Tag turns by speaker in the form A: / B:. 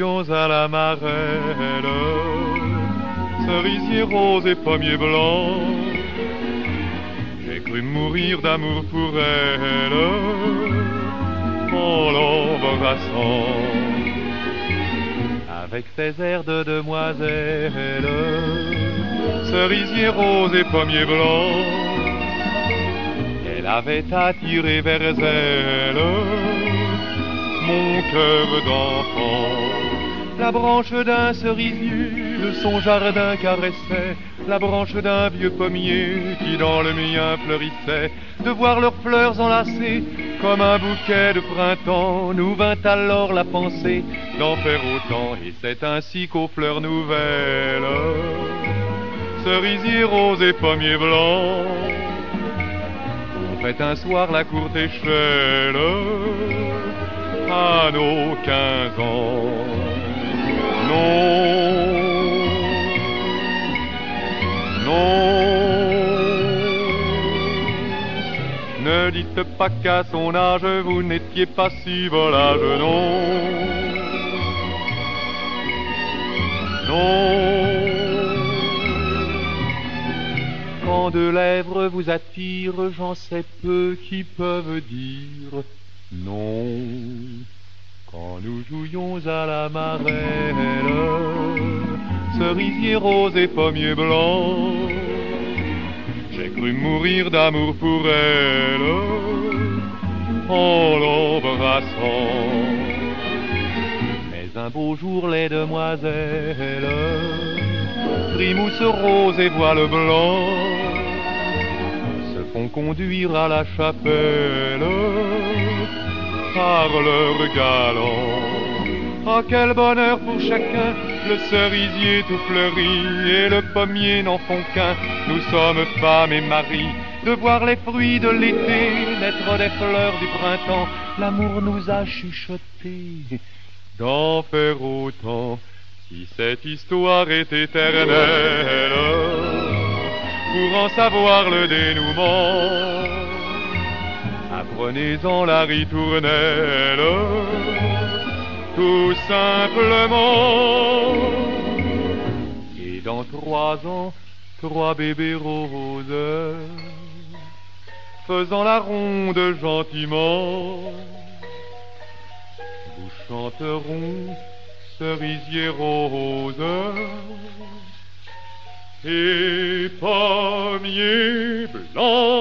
A: jouions à la marelle, cerisier rose et pommier blanc. J'ai cru mourir d'amour pour elle en l'embrassant. Avec ses airs de demoiselle, cerisier rose et pommier blanc, elle avait attiré vers elle mon cœur d'enfant. La branche d'un cerisier de son jardin caressait la branche d'un vieux pommier qui dans le mien fleurissait. De voir leurs fleurs enlacées comme un bouquet de printemps, nous vint alors la pensée d'en faire autant. Et c'est ainsi qu'aux fleurs nouvelles, cerisier rose et pommier blanc, on fait un soir la courte échelle à nos 15 ans. Non, non, ne dites pas qu'à son âge vous n'étiez pas si volage, non, non. Quand deux lèvres vous attirent, j'en sais peu qui peuvent dire non. Quand nous jouions à la marelle, cerisier rose et pommier blanc, j'ai cru mourir d'amour pour elle en l'embrassant. Mais un beau jour les demoiselles, frimousse rose et voile blanc, se font conduire à la chapelle par leur galant. Ah, quel bonheur pour chacun, le cerisier tout fleuri et le pommier n'en font qu'un. Nous sommes femme et mari, de voir les fruits de l'été naître des fleurs du printemps. L'amour nous a chuchoté d'en faire autant. Si cette histoire est éternelle, pour en savoir le dénouement, apprenez-en la ritournelle, tout simplement. Et dans 3 ans, 3 bébés roses, faisant la ronde gentiment, vous chanteront cerisier rose et pommier blanc.